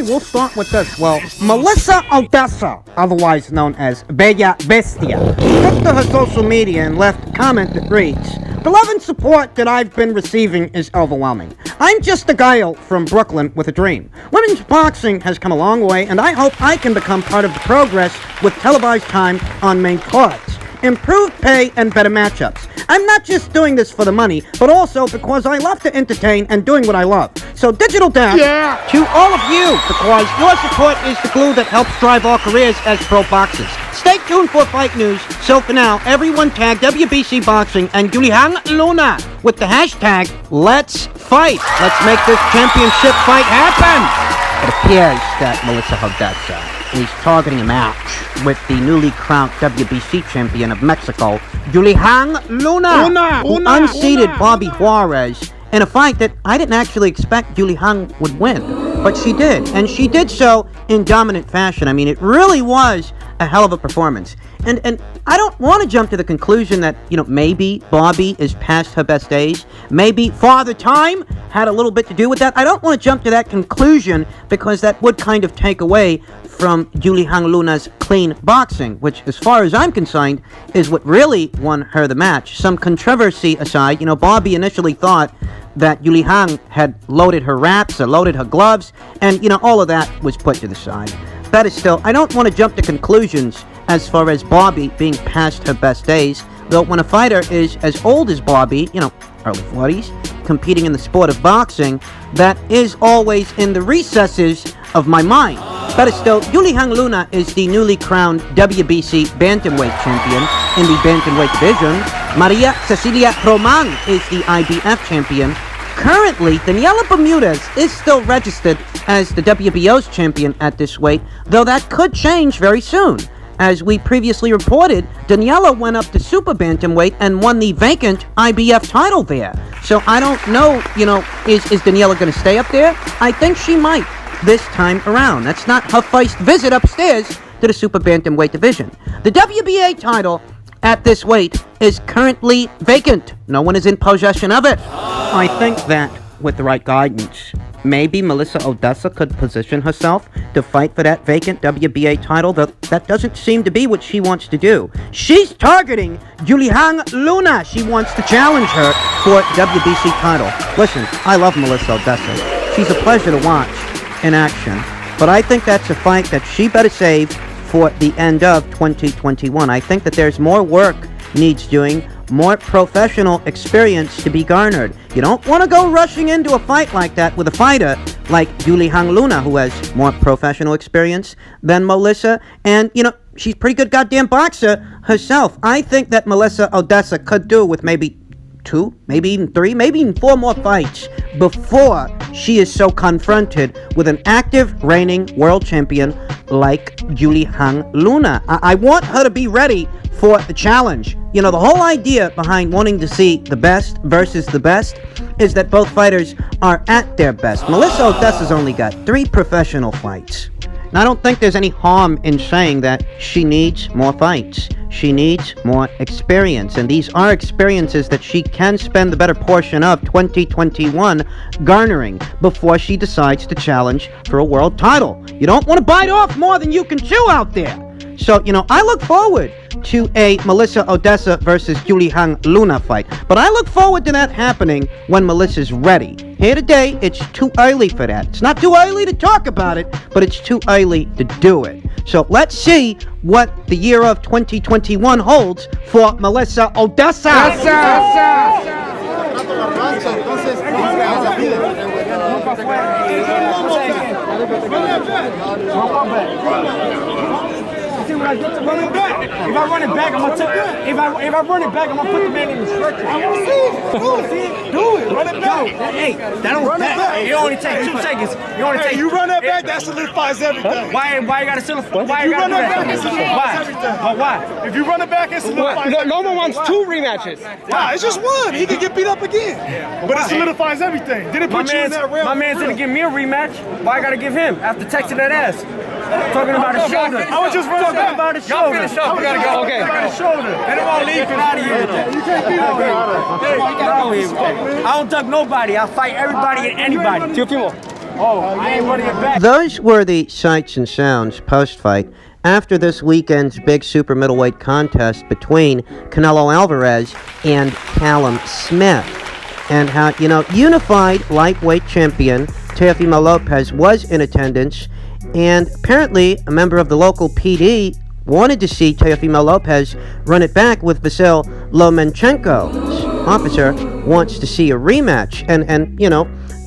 we'll start with this. Well, Melissa Oddessa, otherwise known as Bella Bestia, took to her social media and left a comment that reads, "The love and support that I've been receiving is overwhelming. I'm just a guy from Brooklyn with a dream. Women's boxing has come a long way, and I hope I can become part of the progress with televised time on main cards, improved pay, and better matchups. I'm not just doing this for the money, but also because I love to entertain and doing what I love. So Digital Dash, to all of you, because your support is the glue that helps drive our careers as pro boxers. Stay tuned for fight news. So for now, everyone tag WBC Boxing and Yildirim Luna with the hashtag Let's Fight. Let's make this championship fight happen." It appears that Melissa Oddessa is targeting a match with the newly crowned WBC champion of Mexico, Yildirim Luna, who unseated Bobby Juarez in a fight that I didn't actually expect Yildirim would win. But she did, and she did so in dominant fashion. I mean, it really was a hell of a performance. And I don't want to jump to the conclusion that, maybe Bobby is past her best days. Maybe Father Time had a little bit to do with that. I don't want to jump to that conclusion because that would kind of take away from Yildirim Luna's clean boxing, which, as far as I'm concerned, is what really won her the match. Some controversy aside, Bobby initially thought that Yildirim had loaded her wraps or loaded her gloves, and, all of that was put to the side. Better still, I don't want to jump to conclusions as far as Bobby being past her best days, though when a fighter is as old as Bobby, early 40s, competing in the sport of boxing, that is always in the recesses of my mind. Better still, Yildirim Luna is the newly crowned WBC Bantamweight champion in the Bantamweight division. Maria Cecilia Roman is the IBF champion. Currently, Daniela Bermudez is still registered as the WBO's champion at this weight, though that could change very soon. As we previously reported, Daniela went up to Super Bantamweight and won the vacant IBF title there. So I don't know, is Daniela going to stay up there? I think she might this time around. That's not her first visit upstairs to the Super Bantamweight division. The WBA title at this weight is currently vacant. No one is in possession of it. I think that with the right guidance, maybe Melissa Oddessa could position herself to fight for that vacant WBA title, though that doesn't seem to be what she wants to do. She's targeting Yildirim Luna. She wants to challenge her for WBC title. Listen, I love Melissa Oddessa. She's a pleasure to watch in action, but I think that's a fight that she better save for the end of 2021. I think that there's more work needs doing, more professional experience to be garnered. You don't want to go rushing into a fight like that with a fighter like Yildirim Luna, who has more professional experience than Melissa, and she's a pretty good goddamn boxer herself. I think that Melissa Oddessa could do with maybe 2, maybe even 3, maybe even 4 more fights before she is so confronted with an active reigning world champion like Yildirim Luna. I want her to be ready for the challenge. The whole idea behind wanting to see the best versus the best is that both fighters are at their best. Melissa Oddessa's only got 3 professional fights. And I don't think there's any harm in saying that she needs more fights. She needs more experience, and these are experiences that she can spend the better portion of 2021 garnering before she decides to challenge for a world title. You don't want to bite off more than you can chew out there. So, I look forward to a Melissa Oddessa versus Yildirim Luna fight. But I look forward to that happening when Melissa's ready. Here today, it's too early for that. It's not too early to talk about it, but it's too early to do it. So let's see what the year of 2021 holds for Melissa Oddessa. See what I get to running back. If I run it back, I'm gonna take it. If I run it back, I'm gonna put the man in the stretcher. I wanna see it. Do it. Run it back. Hey, that don't run it back. It only takes 2 seconds. You run that back, that solidifies everything. Why you gotta solidify? Why you gotta do that? It solidifies everything. But why? If you run it back, it solidifies. Loma wants 2 rematches. Wow, it's just 1. He can get beat up again. But it solidifies everything. Did it put you in that realm? My man's gonna give me a rematch. Why I gotta give him after texting that ass? Talking about his shoulder. I was just running back. About his shoulder. Finish up. We gotta go. Okay. His shoulder. They don't want to leave. Get out of here. You can't beat him. I don't duck nobody. I fight everybody and anybody. Teofimo. Oh, I ain't running it back. Those were the sights and sounds post-fight after this weekend's big super middleweight contest between Canelo Alvarez and Callum Smith. And how, unified lightweight champion Teofimo Lopez was in attendance, and apparently a member of the local PD wanted to see Teofimo Lopez run it back with Vasyl Lomachenko. This officer wants to see a rematch, and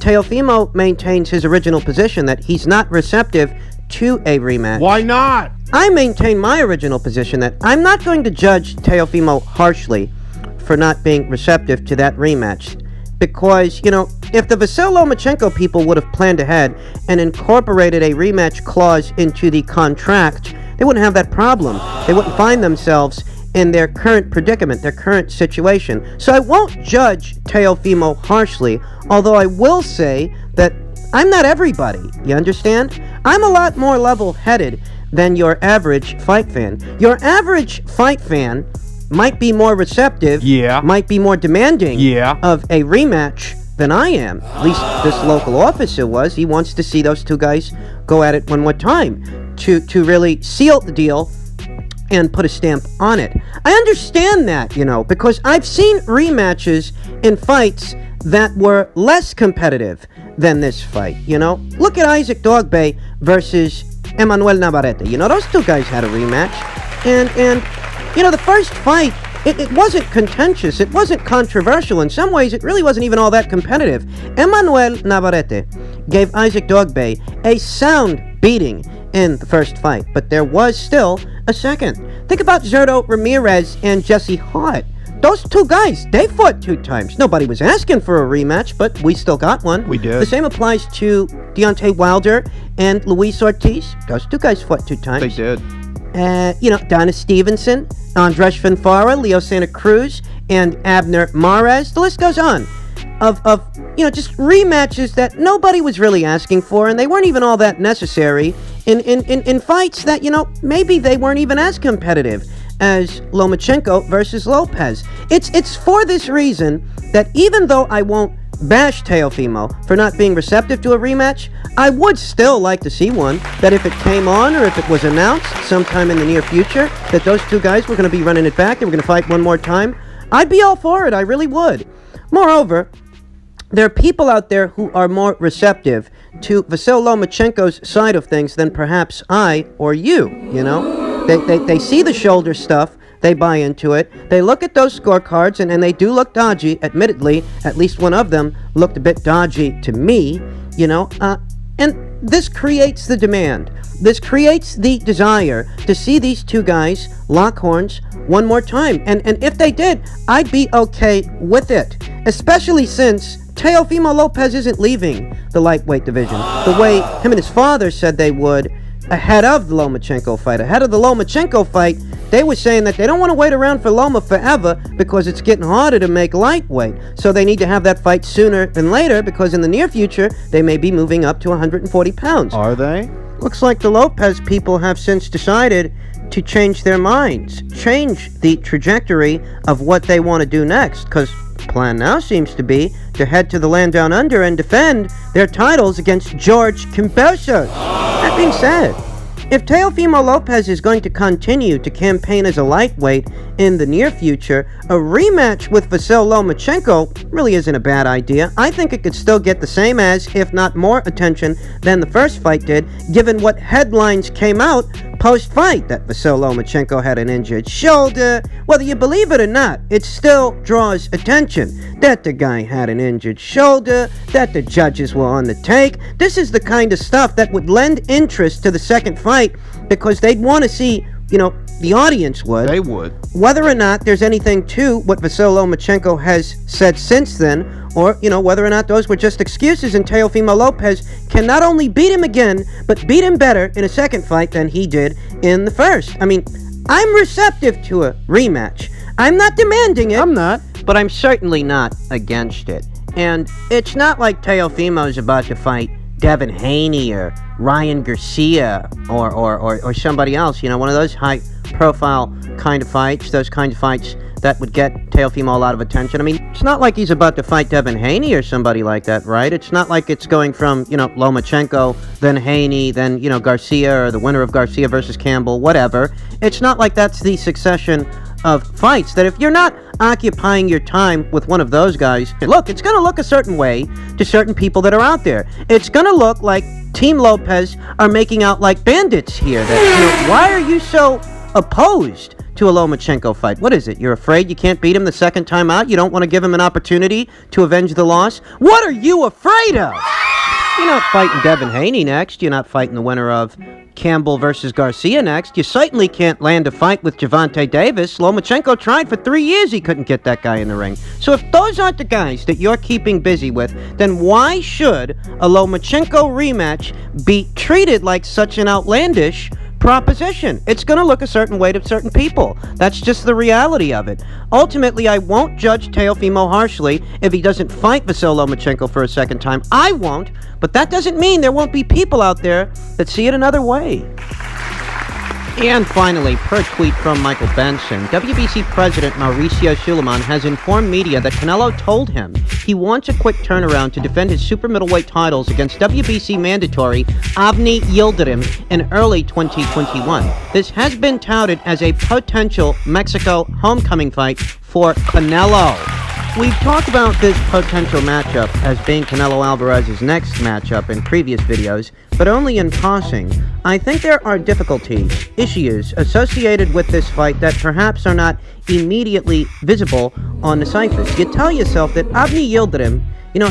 Teofimo maintains his original position that he's not receptive to a rematch. Why not? I maintain my original position that I'm not going to judge Teofimo harshly for not being receptive to that rematch. Because, if the Vasyl Lomachenko people would have planned ahead and incorporated a rematch clause into the contract, they wouldn't have that problem. They wouldn't find themselves in their current predicament, their current situation. So I won't judge Teofimo harshly, although I will say that I'm not everybody, you understand? I'm a lot more level-headed than your average fight fan. Your average fight fan might be more receptive, might be more demanding of a rematch than I am. At least this local officer was. He wants to see those two guys go at it one more time to really seal the deal and put a stamp on it. I understand that, because I've seen rematches in fights that were less competitive than this fight, Look at Isaac Dogboe versus Emmanuel Navarrete. Those two guys had a rematch. And the first fight, it wasn't contentious. It wasn't controversial. In some ways, it really wasn't even all that competitive. Emmanuel Navarrete gave Isaac Dogboe a sound beating in the first fight, but there was still a second. Think about Zurdo Ramirez and Jesse Hart. Those two guys, they fought 2 times. Nobody was asking for a rematch, but we still got one. We did. The same applies to Deontay Wilder and Luis Ortiz. Those two guys fought 2 times. They did. Donna Stevenson, Andres Fanfara, Leo Santa Cruz, and Abner Mares. The list goes on of just rematches that nobody was really asking for, and they weren't even all that necessary in fights that, maybe they weren't even as competitive as Lomachenko versus Lopez. It's for this reason that even though I won't bash Teofimo for not being receptive to a rematch, I would still like to see one, that if it came on or if it was announced sometime in the near future that those two guys were going to be running it back, they were going to fight one more time, I'd be all for it. I really would. Moreover, there are people out there who are more receptive to Vasyl Lomachenko's side of things than perhaps I or you, They see the shoulder stuff, they buy into it, they look at those scorecards, and they do look dodgy, admittedly. At least one of them looked a bit dodgy to me, and this creates the demand. This creates the desire to see these two guys lock horns one more time. And if they did, I'd be okay with it, especially since Teofimo Lopez isn't leaving the lightweight division the way him and his father said they would ahead of the Lomachenko fight. Ahead of the Lomachenko fight, they were saying that they don't want to wait around for Loma forever because it's getting harder to make lightweight. So they need to have that fight sooner than later, because in the near future, they may be moving up to 140 pounds. Are they? Looks like the Lopez people have since decided to change their minds, change the trajectory of what they want to do next, because the plan now seems to be to head to the land down under and defend their titles against George Kambosos. That being said, if Teofimo Lopez is going to continue to campaign as a lightweight in the near future, a rematch with Vasyl Lomachenko really isn't a bad idea. I think it could still get the same as, if not more, attention than the first fight did, given what headlines came out post-fight, that Vasyl Lomachenko had an injured shoulder. Whether you believe it or not, it still draws attention that the guy had an injured shoulder, that the judges were on the take. This is the kind of stuff that would lend interest to the second fight, because they'd want to see, the audience would. They would. Whether or not there's anything to what Vasyl Lomachenko has said since then, or, whether or not those were just excuses, and Teofimo Lopez can not only beat him again, but beat him better in a second fight than he did in the first. I mean, I'm receptive to a rematch. I'm not demanding it. I'm not. But I'm certainly not against it. And it's not like Teofimo's about to fight Devin Haney or Ryan Garcia or somebody else, one of those high-profile kind of fights, those kind of fights that would get Teofimo a lot of attention. I mean, it's not like he's about to fight Devin Haney or somebody like that, right? It's not like it's going from, Lomachenko, then Haney, then, Garcia, or the winner of Garcia versus Campbell, whatever. It's not like that's the succession of fights, that if you're not occupying your time with one of those guys, look, it's going to look a certain way to certain people that are out there. It's going to look like Team Lopez are making out like bandits here. That, why are you so opposed to a Lomachenko fight? What is it? You're afraid you can't beat him the second time out? You don't want to give him an opportunity to avenge the loss? What are you afraid of? You're not fighting Devin Haney next. You're not fighting the winner of Campbell versus Garcia next. You certainly can't land a fight with Gervonta Davis. Lomachenko tried for 3 years. He couldn't get that guy in the ring. So if those aren't the guys that you're keeping busy with, then why should a Lomachenko rematch be treated like such an outlandish proposition? It's going to look a certain way to certain people. That's just the reality of it. Ultimately, I won't judge Teofimo harshly if he doesn't fight Vasyl Lomachenko for a second time. I won't, but that doesn't mean there won't be people out there that see it another way. And finally, per tweet from Michael Benson, WBC President Mauricio Suleiman has informed media that Canelo told him he wants a quick turnaround to defend his super middleweight titles against WBC mandatory Avni Yildirim in early 2021. This has been touted as a potential Mexico homecoming fight for Canelo. We've talked about this potential matchup as being Canelo Alvarez's next matchup in previous videos, but only in passing. I think there are difficulties, issues associated with this fight that perhaps are not immediately visible on the surface. You tell yourself that Avni Yildirim,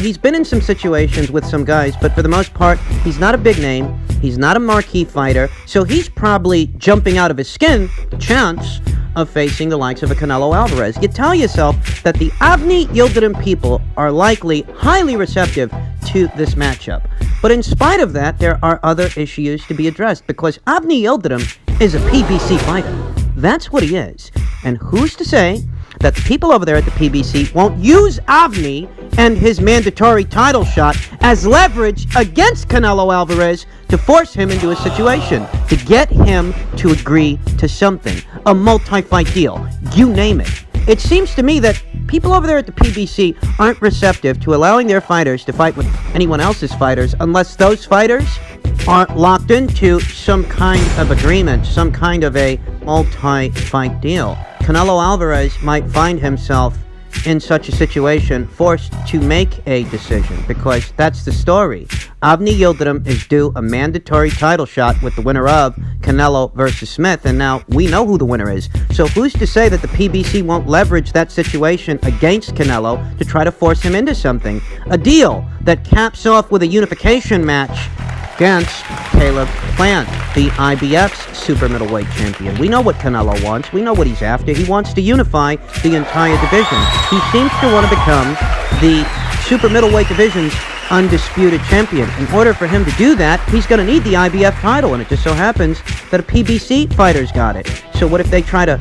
he's been in some situations with some guys, but for the most part, he's not a big name, he's not a marquee fighter, so he's probably jumping out of his skin, the chance of facing the likes of a Canelo Alvarez. You tell yourself that the Avni Yildirim people are likely highly receptive to this matchup. But in spite of that, there are other issues to be addressed, because Avni Yildirim is a PBC fighter. That's what he is. And who's to say that the people over there at the PBC won't use Avni and his mandatory title shot as leverage against Canelo Alvarez to force him into a situation, to get him to agree to something, a multi-fight deal, you name it. It seems to me that people over there at the PBC aren't receptive to allowing their fighters to fight with anyone else's fighters unless those fighters aren't locked into some kind of agreement, some kind of a multi-fight deal. Canelo Alvarez might find himself in such a situation forced to make a decision, because that's the story. Avni Yildirim is due a mandatory title shot with the winner of Canelo versus Smith, and now we know who the winner is. So who's to say that the PBC won't leverage that situation against Canelo to try to force him into something? A deal that caps off with a unification match against Caleb Plant, the IBF's super middleweight champion. We know what Canelo wants. We know what he's after. He wants to unify the entire division. He seems to want to become the super middleweight division's undisputed champion. In order for him to do that, he's going to need the IBF title, and it just so happens that a PBC fighter's got it. So what if they try to,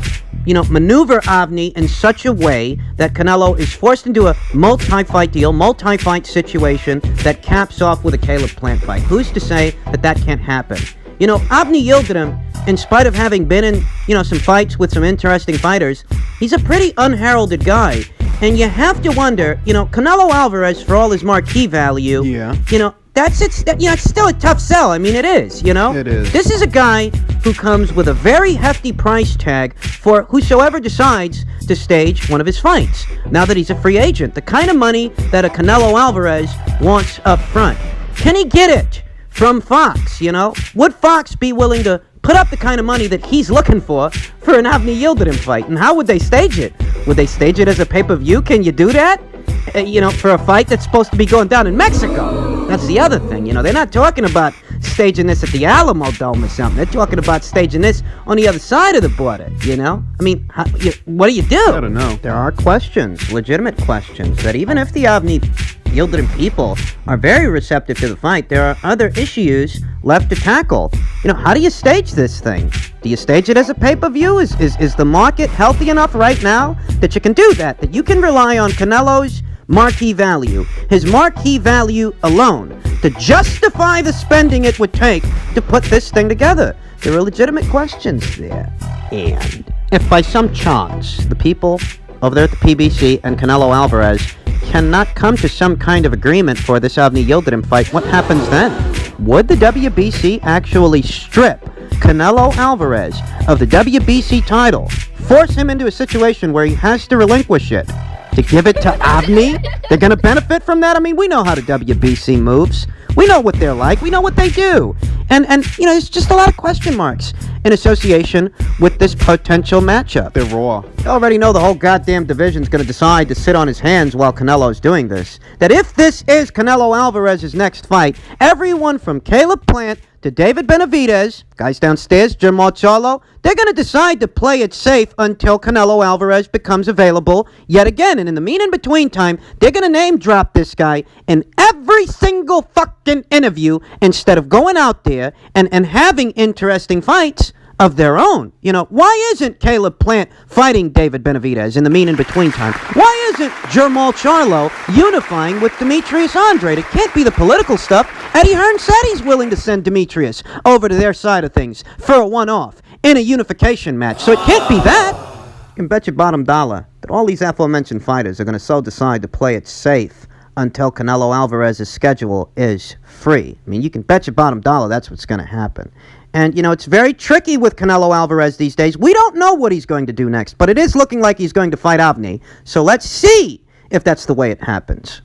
maneuver Avni in such a way that Canelo is forced into a multi-fight deal, multi-fight situation that caps off with a Caleb Plant fight? Who's to say that that can't happen? Avni Yildirim, in spite of having been in, some fights with some interesting fighters, he's a pretty unheralded guy. And you have to wonder, Canelo Alvarez, for all his marquee value, it's still a tough sell. I mean, it is, It is. This is a guy who comes with a very hefty price tag for whosoever decides to stage one of his fights, now that he's a free agent. The kind of money that a Canelo Alvarez wants up front. Can he get it from Fox, Would Fox be willing to put up the kind of money that he's looking for an Avni Yildirim fight? And how would they stage it? Would they stage it as a pay-per-view? Can you do that? For a fight that's supposed to be going down in Mexico. That's the other thing, they're not talking about staging this at the Alamo Dome or something. They're talking about staging this on the other side of the border, I mean, what do you do? I don't know. There are questions, legitimate questions, that even if the Avni Yildirim people are very receptive to the fight, there are other issues left to tackle. How do you stage this thing? Do you stage it as a pay-per-view? Is the market healthy enough right now that you can do that you can rely on Canelo's marquee value, his marquee value alone, to justify the spending it would take to put this thing together? There are legitimate questions there. And if by some chance the people over there at the PBC and Canelo Alvarez cannot come to some kind of agreement for this Avni Yildirim fight, what happens then? Would the WBC actually strip Canelo Alvarez of the WBC title, force him into a situation where he has to relinquish it to give it to Avni? They're going to benefit from that? I mean, we know how the WBC moves. We know what they're like. We know what they do. And there's just a lot of question marks in association with this potential matchup. They're raw. You already know the whole goddamn division's going to decide to sit on his hands while Canelo's doing this. That if this is Canelo Alvarez's next fight, everyone from Caleb Plant to David Benavidez, guys downstairs, Jamal Charlo, they're going to decide to play it safe until Canelo Alvarez becomes available yet again. And in the in-between time, they're going to name drop this guy in every single fucking interview instead of going out there and having interesting fights of their own. Why isn't Caleb Plant fighting David Benavidez in the in-between time? Why isn't Jamal Charlo unifying with Demetrius Andrade? It can't be the political stuff. Eddie Hearn said he's willing to send Demetrius over to their side of things for a one-off in a unification match, so it can't be that. You can bet your bottom dollar that all these aforementioned fighters are going to so decide to play it safe until Canelo Alvarez's schedule is free. I mean, you can bet your bottom dollar that's what's going to happen. And, it's very tricky with Canelo Alvarez these days. We don't know what he's going to do next, but it is looking like he's going to fight Avni. So let's see if that's the way it happens.